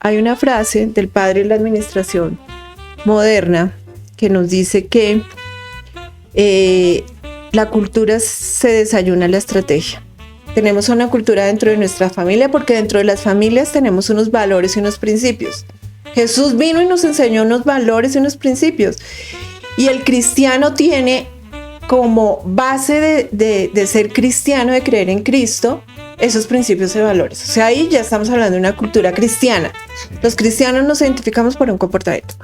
hay una frase del padre de la administración moderna que nos dice que la cultura se desayuna la estrategia. Tenemos una cultura dentro de nuestra familia porque dentro de las familias tenemos unos valores y unos principios. Jesús vino y nos enseñó unos valores y unos principios. Y el cristiano tiene como base de ser cristiano, de creer en Cristo, esos principios y valores. O sea, ahí ya estamos hablando de una cultura cristiana. Los cristianos nos identificamos por un comportamiento.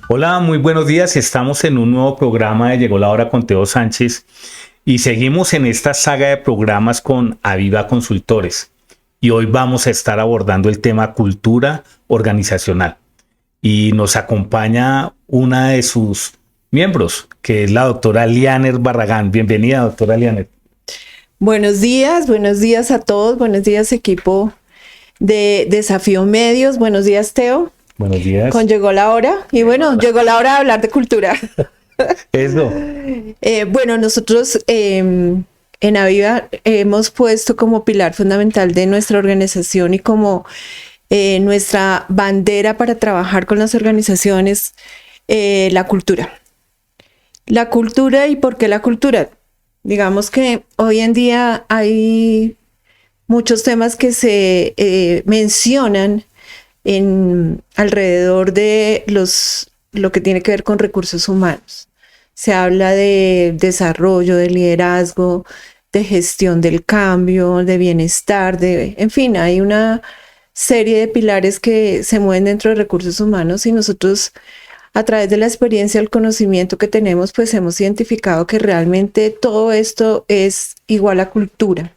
Hola, muy buenos días. Estamos en un nuevo programa de Llegó la Hora con Teo Sánchez y seguimos en esta saga de programas con Aviva Consultores. Y hoy vamos a estar abordando el tema cultura organizacional. Y nos acompaña una de sus miembros, que es la doctora Lianer Barragán. Bienvenida, doctora Lianer. Buenos días a todos. Buenos días, equipo de Desafío Medios. Buenos días, Teo. Buenos días. Llegó la hora. Y bueno, llegó la hora de hablar de cultura. Eso. Bueno, nosotros en Aviva hemos puesto como pilar fundamental de nuestra organización y como nuestra bandera para trabajar con las organizaciones la cultura. La cultura. ¿Y por qué la cultura? Digamos que hoy en día hay muchos temas que se mencionan alrededor de lo que tiene que ver con recursos humanos. Se habla de desarrollo, de liderazgo, de gestión del cambio, de bienestar, en fin, hay una serie de pilares que se mueven dentro de recursos humanos y nosotros a través de la experiencia, el conocimiento que tenemos, pues hemos identificado que realmente todo esto es igual a cultura.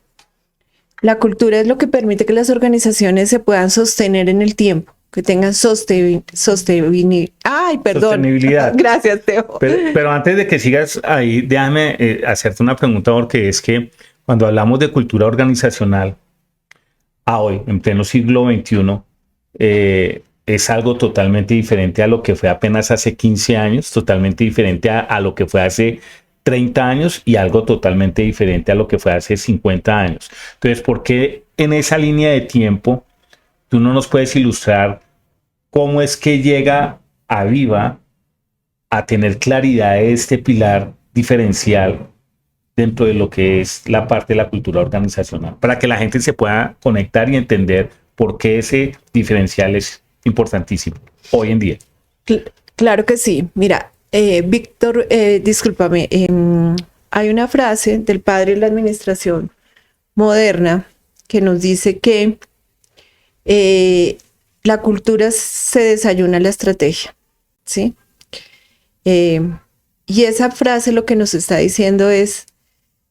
La cultura es lo que permite que las organizaciones se puedan sostener en el tiempo, que tengan sostenibilidad. ¡Ay, perdón! Sostenibilidad. Gracias, Teo. Pero antes de que sigas ahí, déjame hacerte una pregunta, porque es que cuando hablamos de cultura organizacional, a hoy, en pleno siglo XXI, es algo totalmente diferente a lo que fue apenas hace 15 años, totalmente diferente a lo que fue hace 30 años y algo totalmente diferente a lo que fue hace 50 años. Entonces, ¿por qué en esa línea de tiempo tú no nos puedes ilustrar cómo es que llega Aviva a tener claridad de este pilar diferencial dentro de lo que es la parte de la cultura organizacional, para que la gente se pueda conectar y entender por qué ese diferencial es importantísimo hoy en día? Claro que sí. Mira, Víctor, discúlpame, hay una frase del padre de la administración moderna que nos dice que la cultura se desayuna la estrategia, ¿sí? Y esa frase lo que nos está diciendo es...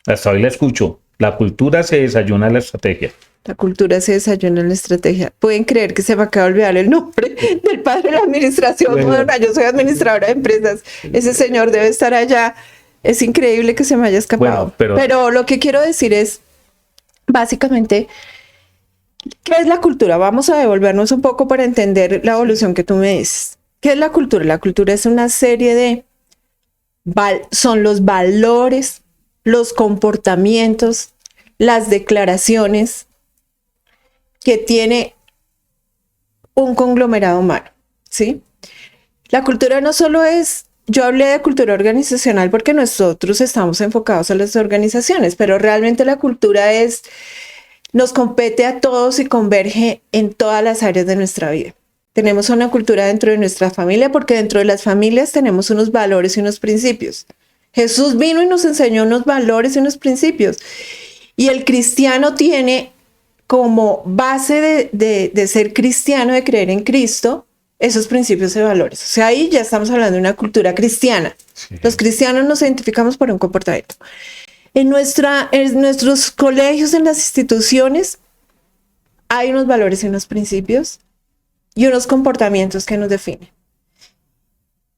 Hasta hoy la escucho. La cultura se desayuna la estrategia. La cultura se desayuna en la estrategia. Pueden creer que se me acaba de olvidar el nombre del padre de la administración moderna. Yo soy administradora de empresas. Ese señor debe estar allá. Es increíble que se me haya escapado. Bueno, pero lo que quiero decir es, básicamente, ¿qué es la cultura? Vamos a devolvernos un poco para entender la evolución que tú me dices. ¿Qué es la cultura? La cultura es una serie de... son los valores, los comportamientos, las declaraciones que tiene un conglomerado humano, ¿sí? La cultura no solo es, yo hablé de cultura organizacional porque nosotros estamos enfocados a las organizaciones, pero realmente la cultura nos compete a todos y converge en todas las áreas de nuestra vida. Tenemos una cultura dentro de nuestra familia porque dentro de las familias tenemos unos valores y unos principios. Jesús vino y nos enseñó unos valores y unos principios. Y el cristiano tiene como base de ser cristiano, de creer en Cristo, esos principios y valores. O sea, ahí ya estamos hablando de una cultura cristiana. Sí. Los cristianos nos identificamos por un comportamiento. En nuestros colegios, en las instituciones, hay unos valores y unos principios y unos comportamientos que nos definen.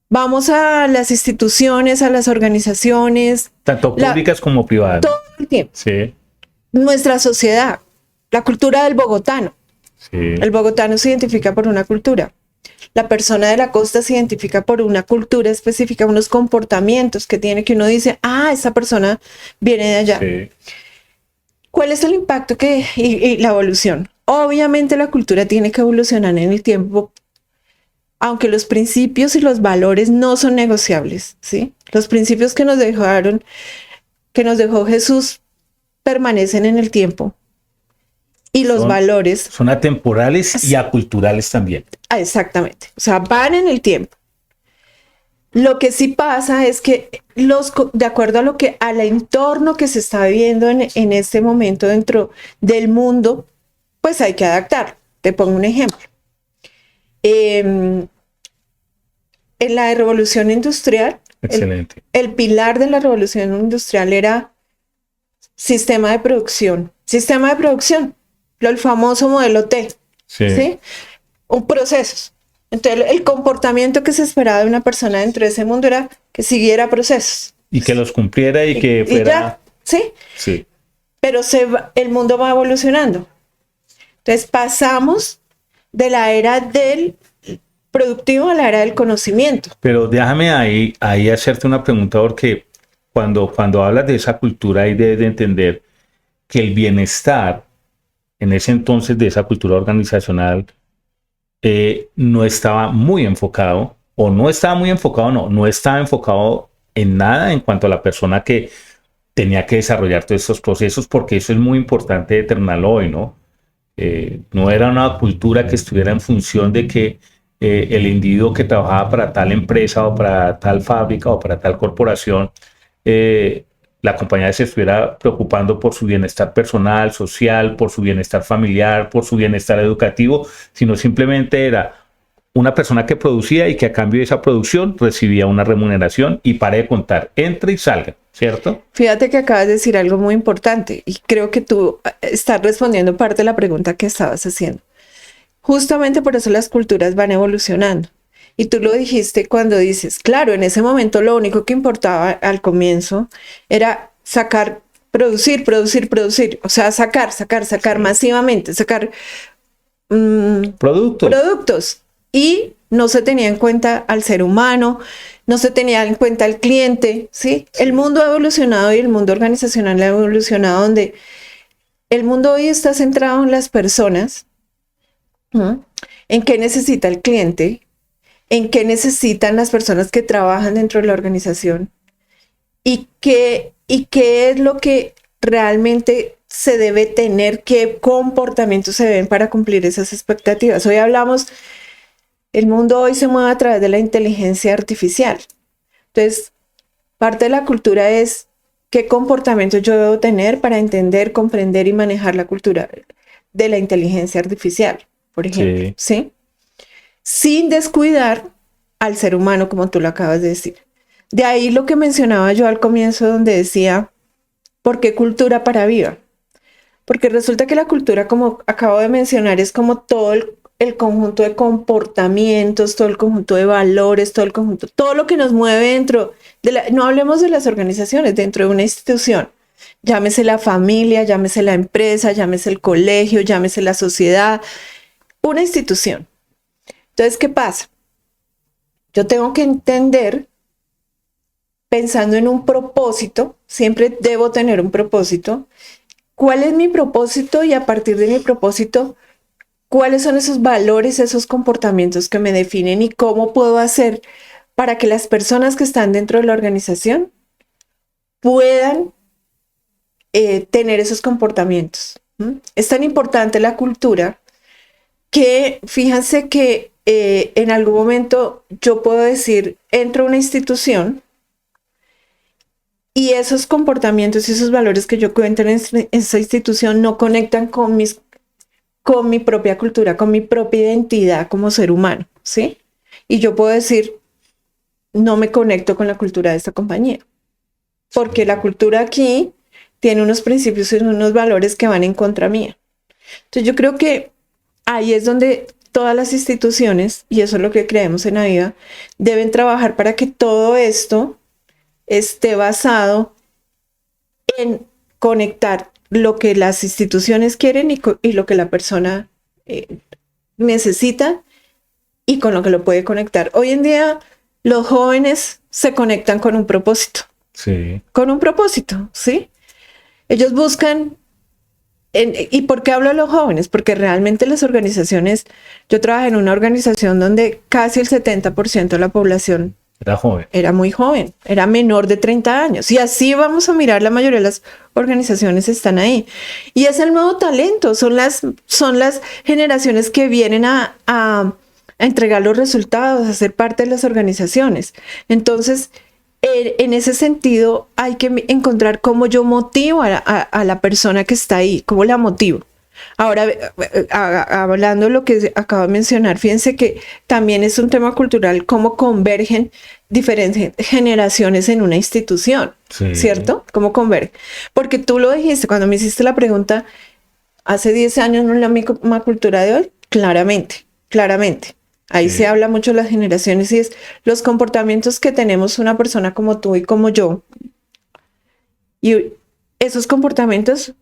Vamos a las instituciones, a las organizaciones. Tanto públicas como privadas. Todo el tiempo. Sí. Nuestra sociedad, la cultura del bogotano. Sí. El bogotano se identifica por una cultura. La persona de la costa se identifica por una cultura específica, unos comportamientos que tiene, que uno dice, ah, esa persona viene de allá. Sí. ¿Cuál es el impacto y la evolución? Obviamente la cultura tiene que evolucionar en el tiempo, aunque los principios y los valores no son negociables, ¿sí? Los principios que nos dejó Jesús permanecen en el tiempo. Y los valores... Son atemporales y aculturales también. Exactamente. O sea, van en el tiempo. Lo que sí pasa es que de acuerdo al entorno que se está viviendo en este momento dentro del mundo, pues hay que adaptar. Te pongo un ejemplo. En la revolución industrial, Excelente. el pilar de la revolución industrial era sistema de producción. Sistema de producción, el famoso modelo T. ¿Sí? Un proceso. Entonces, el comportamiento que se esperaba de una persona dentro de ese mundo era que siguiera procesos. Y que los cumpliera y que fuera... Y ya, ¿sí? Sí. Pero el mundo va evolucionando. Entonces, pasamos de la era del productivo a la era del conocimiento. Pero déjame ahí hacerte una pregunta, porque cuando hablas de esa cultura, ahí debes de entender que el bienestar en ese entonces de esa cultura organizacional no estaba muy enfocado, o no estaba muy enfocado, no estaba enfocado en nada en cuanto a la persona que tenía que desarrollar todos estos procesos, porque eso es muy importante determinarlo hoy, ¿no? No era una cultura que estuviera en función de que el individuo que trabajaba para tal empresa o para tal fábrica o para tal corporación, la compañía se estuviera preocupando por su bienestar personal, social, por su bienestar familiar, por su bienestar educativo, sino simplemente era una persona que producía y que a cambio de esa producción recibía una remuneración y para de contar, entre y salga, ¿cierto? Fíjate que acabas de decir algo muy importante y creo que tú estás respondiendo parte de la pregunta que estabas haciendo. Justamente por eso las culturas van evolucionando. Y tú lo dijiste cuando dices, claro, en ese momento lo único que importaba al comienzo era sacar, producir. O sea, sacar sí. Masivamente, sacar productos. Y no se tenía en cuenta al ser humano, no se tenía en cuenta al cliente, ¿sí? El mundo ha evolucionado y el mundo organizacional ha evolucionado, donde el mundo hoy está centrado en las personas, ¿no? En qué necesita el cliente, en qué necesitan las personas que trabajan dentro de la organización y qué es lo que realmente se debe tener, qué comportamientos se deben para cumplir esas expectativas. Hoy hablamos, el mundo hoy se mueve a través de la inteligencia artificial. Entonces, parte de la cultura es qué comportamientos yo debo tener para entender, comprender y manejar la cultura de la inteligencia artificial, por ejemplo, ¿sí? Sin descuidar al ser humano, como tú lo acabas de decir. De ahí lo que mencionaba yo al comienzo, donde decía, ¿por qué cultura para viva? Porque resulta que la cultura, como acabo de mencionar, es como todo el conjunto de comportamientos, todo el conjunto de valores, todo lo que nos mueve dentro de no hablemos de las organizaciones, dentro de una institución. Llámese la familia, llámese la empresa, llámese el colegio, llámese la sociedad, una institución. Entonces, ¿qué pasa? Yo tengo que entender, pensando en un propósito, siempre debo tener un propósito. ¿Cuál es mi propósito? Y a partir de mi propósito, ¿cuáles son esos valores, esos comportamientos que me definen y cómo puedo hacer para que las personas que están dentro de la organización puedan tener esos comportamientos? Es tan importante la cultura que fíjense que en algún momento yo puedo decir, entro a una institución y esos comportamientos y esos valores que yo encuentro en esa institución no conectan con mi propia cultura, con mi propia identidad como ser humano, ¿sí? Y yo puedo decir, no me conecto con la cultura de esta compañía, porque la cultura aquí tiene unos principios y unos valores que van en contra mía. Entonces yo creo que ahí es donde todas las instituciones, y eso es lo que creemos en AVIVA, deben trabajar para que todo esto esté basado en conectar lo que las instituciones quieren y lo que la persona necesita y con lo que lo puede conectar. Hoy en día los jóvenes se conectan Sí. con un propósito, ¿sí? Ellos buscan, ¿y por qué hablo de los jóvenes? Porque realmente las organizaciones, yo trabajé en una organización donde casi el 70% de la población Era joven. era muy joven, era menor de 30 años. Y así vamos a mirar, la mayoría de las organizaciones están ahí. Y es el nuevo talento, son las generaciones que vienen a entregar los resultados, a ser parte de las organizaciones. Entonces, en ese sentido, hay que encontrar cómo yo motivo a la persona que está ahí, cómo la motivo. Ahora, hablando de lo que acabo de mencionar, fíjense que también es un tema cultural, cómo convergen diferentes generaciones en una institución, Sí. ¿cierto? ¿Cómo convergen? Porque tú lo dijiste cuando me hiciste la pregunta, hace 10 años no es la misma cultura de hoy, claramente, claramente. Ahí Sí. se habla mucho de las generaciones y es los comportamientos que tenemos una persona como tú y como yo. Y esos comportamientos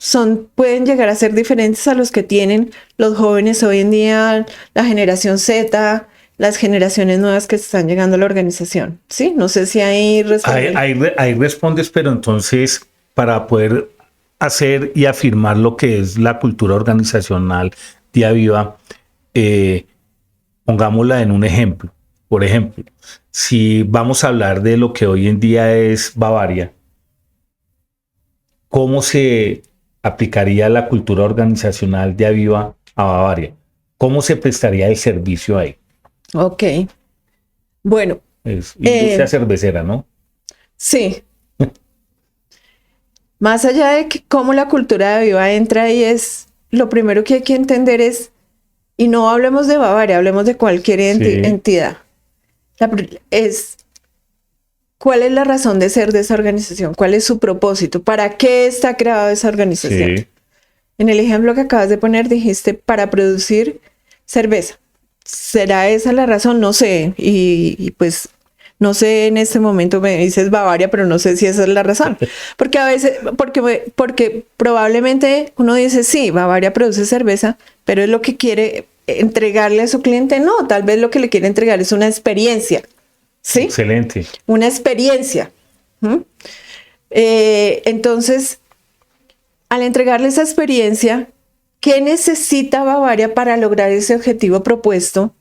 pueden llegar a ser diferentes a los que tienen los jóvenes hoy en día, la generación Z, las generaciones nuevas que están llegando a la organización. ¿Sí? No sé si ahí responden. Ahí respondes, pero entonces, para poder hacer y afirmar lo que es la cultura organizacional de Aviva, pongámosla en un ejemplo. Por ejemplo, si vamos a hablar de lo que hoy en día es Bavaria, ¿cómo se aplicaría la cultura organizacional de Aviva a Bavaria? ¿Cómo se prestaría el servicio ahí? Ok. Bueno, Es industria cervecera, ¿no? sí. Más allá de cómo la cultura de Aviva entra ahí, es lo primero que hay que entender es, y no hablemos de Bavaria, hablemos de cualquier entidad. ¿Cuál es la razón de ser de esa organización? ¿Cuál es su propósito? ¿Para qué está creada esa organización? Sí. En el ejemplo que acabas de poner, dijiste para producir cerveza. ¿Será esa la razón? No sé. Y pues no sé, en este momento me dices Bavaria, pero no sé si esa es la razón. Porque a veces, porque probablemente uno dice, sí, Bavaria produce cerveza, pero es lo que quiere entregarle a su cliente. No, tal vez lo que le quiere entregar es una experiencia. ¿Sí? Excelente. Una experiencia. Entonces, al entregarle esa experiencia, ¿qué necesita Bavaria para lograr ese objetivo propuesto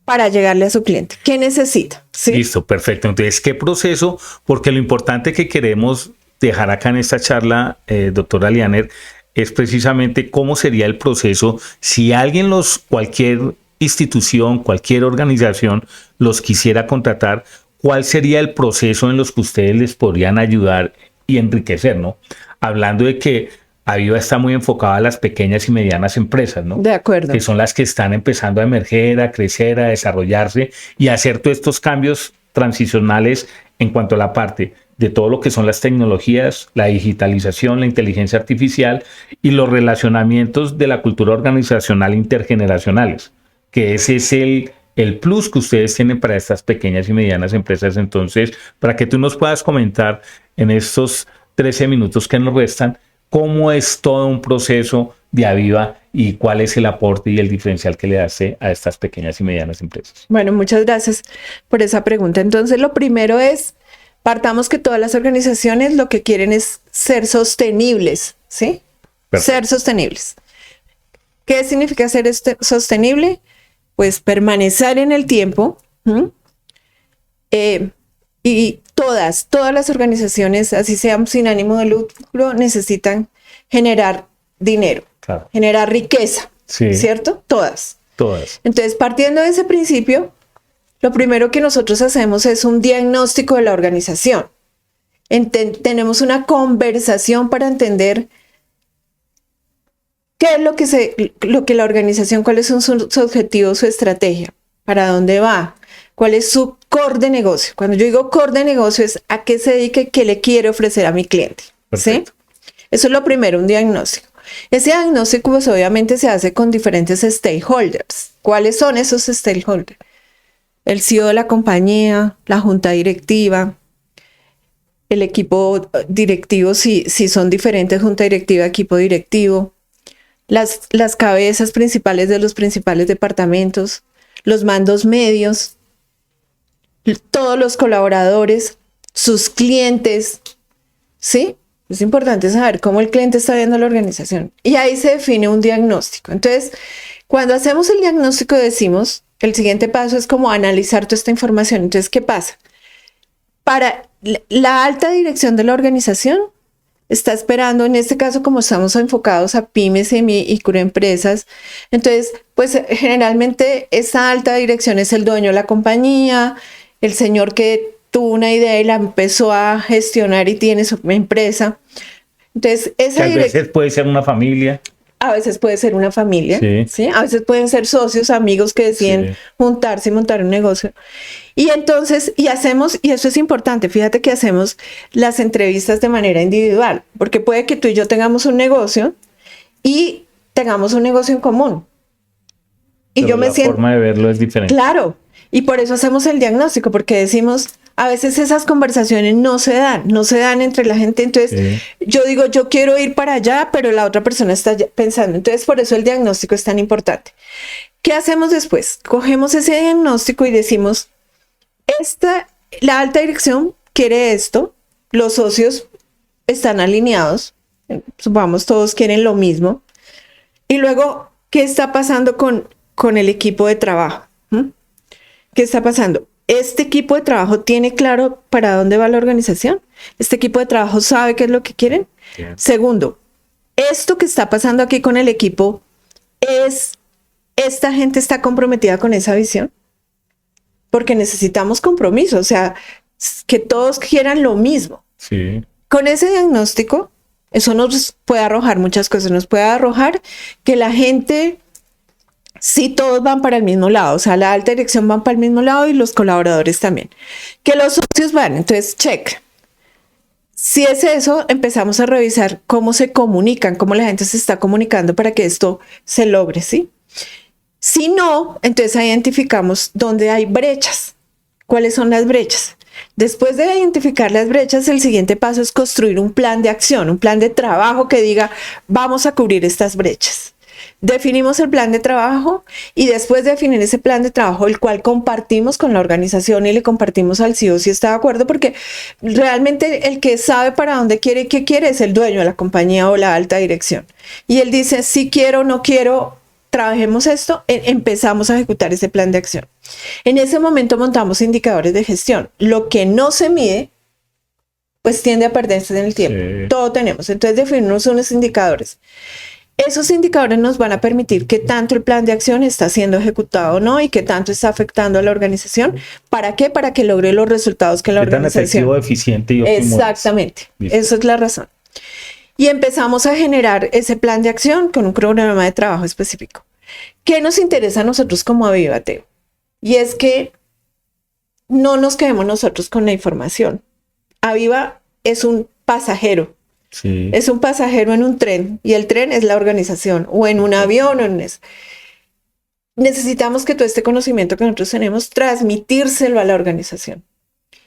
para llegarle a su cliente? ¿Qué necesita? ¿Sí? Listo, perfecto. Entonces, ¿qué proceso? Porque lo importante que queremos dejar acá en esta charla, doctora Lianer, es precisamente cómo sería el proceso si alguien cualquier institución, cualquier organización los quisiera contratar, ¿cuál sería el proceso en los que ustedes les podrían ayudar y enriquecer, ¿no? Hablando de que Aviva está muy enfocada a las pequeñas y medianas empresas, ¿no? De acuerdo. Que son las que están empezando a emerger, a crecer, a desarrollarse y a hacer todos estos cambios transicionales en cuanto a la parte de todo lo que son las tecnologías, la digitalización, la inteligencia artificial y los relacionamientos de la cultura organizacional intergeneracionales, que ese es el plus que ustedes tienen para estas pequeñas y medianas empresas. Entonces, para que tú nos puedas comentar en estos 13 minutos que nos restan, cómo es todo un proceso de Aviva y cuál es el aporte y el diferencial que le hace a estas pequeñas y medianas empresas. Bueno, muchas gracias por esa pregunta. Entonces, lo primero es, partamos que todas las organizaciones lo que quieren es ser sostenibles, ¿sí? Perfecto. Ser sostenibles. ¿Qué significa ser sostenible? Pues permanecer en el tiempo. Y todas las organizaciones, así sean sin ánimo de lucro, necesitan generar dinero, claro, generar riqueza, sí, ¿cierto? Todas. Entonces, partiendo de ese principio, lo primero que nosotros hacemos es un diagnóstico de la organización. Tenemos una conversación para entender qué es lo que la organización, cuáles son sus objetivos, su estrategia, para dónde va, cuál es su core de negocio. Cuando yo digo core de negocio es a qué se dedica y qué le quiere ofrecer a mi cliente. ¿Sí? Eso es lo primero, un diagnóstico. Ese diagnóstico pues obviamente se hace con diferentes stakeholders. ¿Cuáles son esos stakeholders? El CEO de la compañía, la junta directiva, el equipo directivo, si son diferentes, junta directiva, equipo directivo, las cabezas principales de los principales departamentos, los mandos medios, todos los colaboradores, sus clientes, ¿sí? Es importante saber cómo el cliente está viendo la organización. Y ahí se define un diagnóstico. Entonces, cuando hacemos el diagnóstico decimos, el siguiente paso es como analizar toda esta información. Entonces, ¿qué pasa? Para la alta dirección de la organización está esperando, en este caso, como estamos enfocados a pymes y microempresas, entonces, pues generalmente esa alta dirección es el dueño de la compañía, el señor que tuvo una idea y la empezó a gestionar y tiene su empresa. Entonces, esa a veces puede ser una familia. A veces puede ser una familia, Sí. ¿sí? A veces pueden ser socios, amigos que deciden juntarse y montar un negocio. Y entonces, y eso es importante, fíjate que hacemos las entrevistas de manera individual, porque puede que tú y yo tengamos un negocio y tengamos un negocio en común. Y Pero yo me siento... La forma de verlo es diferente. Claro, y por eso hacemos el diagnóstico, porque decimos, a veces esas conversaciones no se dan entre la gente. Entonces, yo digo, yo quiero ir para allá, pero la otra persona está pensando. Entonces, por eso el diagnóstico es tan importante. ¿Qué hacemos después? Cogemos ese diagnóstico y decimos, la alta dirección quiere esto, los socios están alineados, supongamos todos quieren lo mismo. Y luego, ¿qué está pasando con el equipo de trabajo? ¿Qué está pasando? ¿Este equipo de trabajo tiene claro para dónde va la organización? ¿Este equipo de trabajo sabe qué es lo que quieren? Bien. Segundo, esto que está pasando aquí con el equipo, ¿esta gente está comprometida con esa visión? Porque necesitamos compromiso, o sea, que todos quieran lo mismo. Sí. Con ese diagnóstico, eso nos puede arrojar muchas cosas. Nos puede arrojar que la gente... Sí, todos van para el mismo lado, o sea, la alta dirección van para el mismo lado y los colaboradores también. Que los socios van, entonces, check. Si es eso, empezamos a revisar cómo se comunican, cómo la gente se está comunicando para que esto se logre, ¿sí? Si no, entonces identificamos dónde hay brechas. ¿Cuáles son las brechas? Después de identificar las brechas, el siguiente paso es construir un plan de acción, un plan de trabajo que diga, vamos a cubrir estas brechas. Definimos el plan de trabajo y después de definir ese plan de trabajo, el cual compartimos con la organización y le compartimos al CEO si está de acuerdo, porque realmente el que sabe para dónde quiere y qué quiere es el dueño de la compañía o la alta dirección. Y él dice, si quiero, no quiero, trabajemos esto, empezamos a ejecutar ese plan de acción. En ese momento montamos indicadores de gestión. Lo que no se mide, pues tiende a perderse en el tiempo. Sí. Todo tenemos. Entonces definimos unos indicadores. Esos indicadores nos van a permitir qué tanto el plan de acción está siendo ejecutado o no y qué tanto está afectando a la organización. ¿Para qué? Para que logre los resultados que la organización... Tan efectivo, eficiente y óptimo. Exactamente. Esa es la razón. Y empezamos a generar ese plan de acción con un cronograma de trabajo específico. ¿Qué nos interesa a nosotros como Avívate? Y es que no nos quedemos nosotros con la información. Aviva es un pasajero. Sí. Es un pasajero en un tren y el tren es la organización o en un avión o en eso. Necesitamos que todo este conocimiento que nosotros tenemos transmitírselo a la organización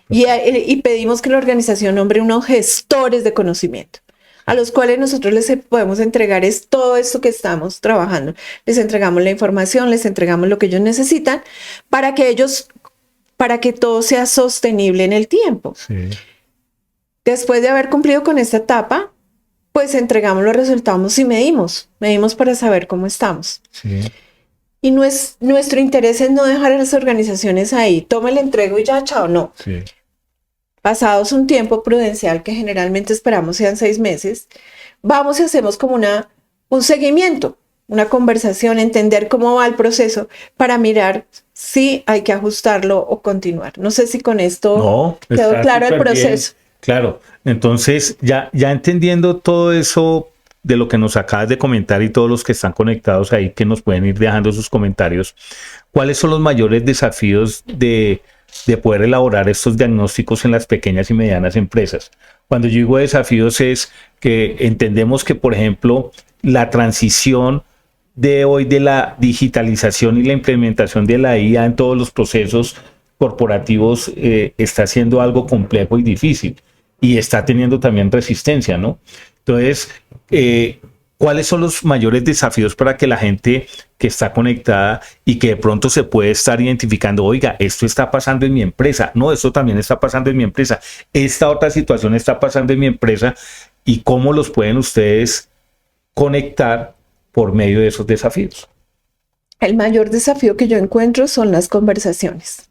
y pedimos que la organización nombre unos gestores de conocimiento a los cuales nosotros les podemos entregar es todo esto que estamos trabajando. Les entregamos la información, les entregamos lo que ellos necesitan para que todo sea sostenible en el tiempo. Sí. Después de haber cumplido con esta etapa, pues entregamos los resultados y medimos para saber cómo estamos. Sí. Y nuestro interés es no dejar a las organizaciones ahí, tome el entrego y ya, chao, no. Sí. Pasados un tiempo prudencial, que generalmente esperamos sean 6 meses, vamos y hacemos como un seguimiento, una conversación, entender cómo va el proceso para mirar si hay que ajustarlo o continuar. No sé si con esto quedó claro el proceso. Bien. Claro, entonces ya entendiendo todo eso de lo que nos acabas de comentar y todos los que están conectados ahí que nos pueden ir dejando sus comentarios, ¿cuáles son los mayores desafíos de poder elaborar estos diagnósticos en las pequeñas y medianas empresas? Cuando yo digo desafíos es que entendemos que, por ejemplo, la transición de hoy de la digitalización y la implementación de la IA en todos los procesos corporativos está siendo algo complejo y difícil y está teniendo también resistencia, ¿no? Entonces, ¿cuáles son los mayores desafíos para que la gente que está conectada y que de pronto se puede estar identificando, oiga, esto está pasando en mi empresa, no, esto también está pasando en mi empresa, esta otra situación está pasando en mi empresa, y cómo los pueden ustedes conectar por medio de esos desafíos? El mayor desafío que yo encuentro son las conversaciones.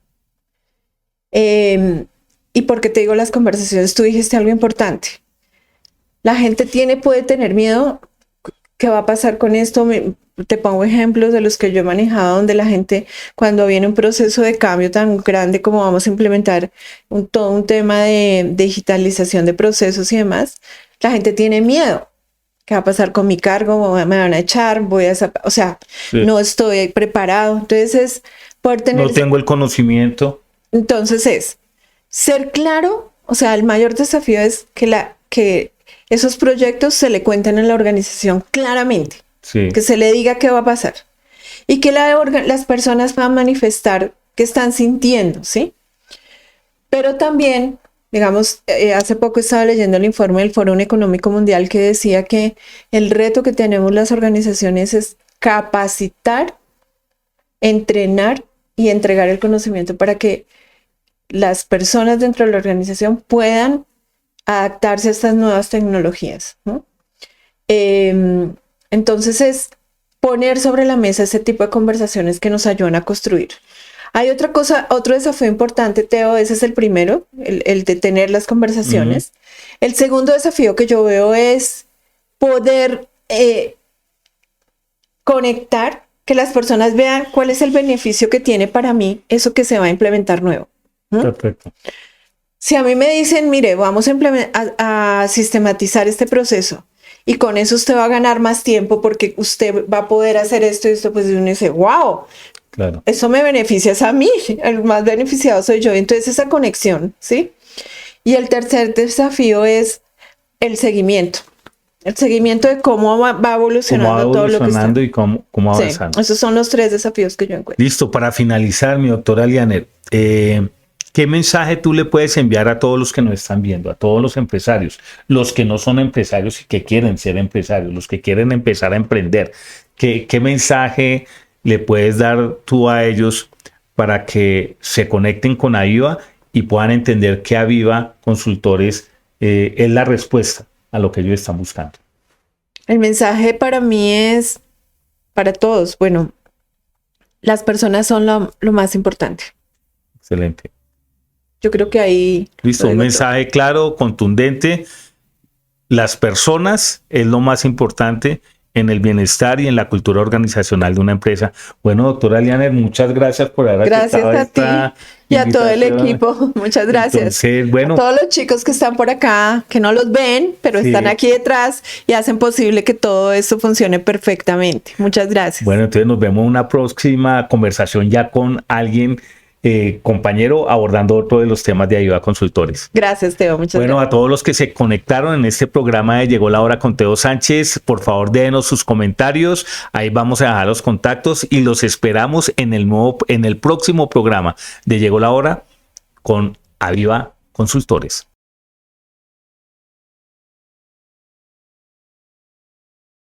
¿Y por qué te digo las conversaciones? Tú dijiste algo importante. La gente puede tener miedo. ¿Qué va a pasar con esto? Te pongo ejemplos de los que yo he manejado, donde la gente, cuando viene un proceso de cambio tan grande como vamos a implementar todo un tema de digitalización de procesos y demás, la gente tiene miedo. ¿Qué va a pasar con mi cargo? ¿Me van a echar? O sea, Sí. no estoy preparado. Entonces es poder tener... No tengo el conocimiento. Entonces es ser claro, o sea, el mayor desafío es que esos proyectos se le cuenten en la organización claramente, Sí. que se le diga qué va a pasar y que las personas puedan manifestar qué están sintiendo, ¿sí? Pero también, digamos, hace poco estaba leyendo el informe del Foro Económico Mundial que decía que el reto que tenemos las organizaciones es capacitar, entrenar y entregar el conocimiento para que las personas dentro de la organización puedan adaptarse a estas nuevas tecnologías, ¿no? Entonces es poner sobre la mesa ese tipo de conversaciones que nos ayudan a construir. Hay otra cosa, otro desafío importante, Teo, ese es el primero, el de tener las conversaciones. El segundo desafío que yo veo es poder conectar, que las personas vean cuál es el beneficio que tiene para mí eso que se va a implementar nuevo. Perfecto. Si a mí me dicen, mire, vamos a sistematizar este proceso y con eso usted va a ganar más tiempo porque usted va a poder hacer esto y esto, pues uno dice, wow, Claro. eso me beneficia a mí, el más beneficiado soy yo. Entonces esa conexión, ¿sí? Y el tercer desafío es el seguimiento de cómo va evolucionando todo lo que está. Y cómo Sí, avanzando. esos son los tres desafíos que yo encuentro. Listo, para finalizar, mi doctora Lianer, ¿qué mensaje tú le puedes enviar a todos los que nos están viendo, a todos los empresarios, los que no son empresarios y que quieren ser empresarios, los que quieren empezar a emprender? ¿Qué mensaje le puedes dar tú a ellos para que se conecten con Aviva y puedan entender que Aviva Consultores es la respuesta a lo que ellos están buscando? El mensaje para mí es, para todos, bueno, las personas son lo más importante. Excelente. Yo creo que ahí... Listo, un mensaje claro, contundente. Las personas es lo más importante en el bienestar y en la cultura organizacional de una empresa. Bueno, doctora Lianer, muchas gracias por haber aceptado esta ti y a todo el equipo. Muchas gracias. Entonces, bueno, a todos los chicos que están por acá, que no los ven, pero sí, están aquí detrás y hacen posible que todo esto funcione perfectamente. Muchas gracias. Bueno, entonces nos vemos en una próxima conversación ya con alguien, compañero, abordando otro de los temas de Aviva Consultores. Gracias, Teo. Muchas Bueno, gracias. a todos los que se conectaron en este programa de Llegó la Hora con Teo Sánchez, por favor déjenos sus comentarios, ahí vamos a dejar los contactos y los esperamos en el próximo programa de Llegó la Hora con Aviva Consultores.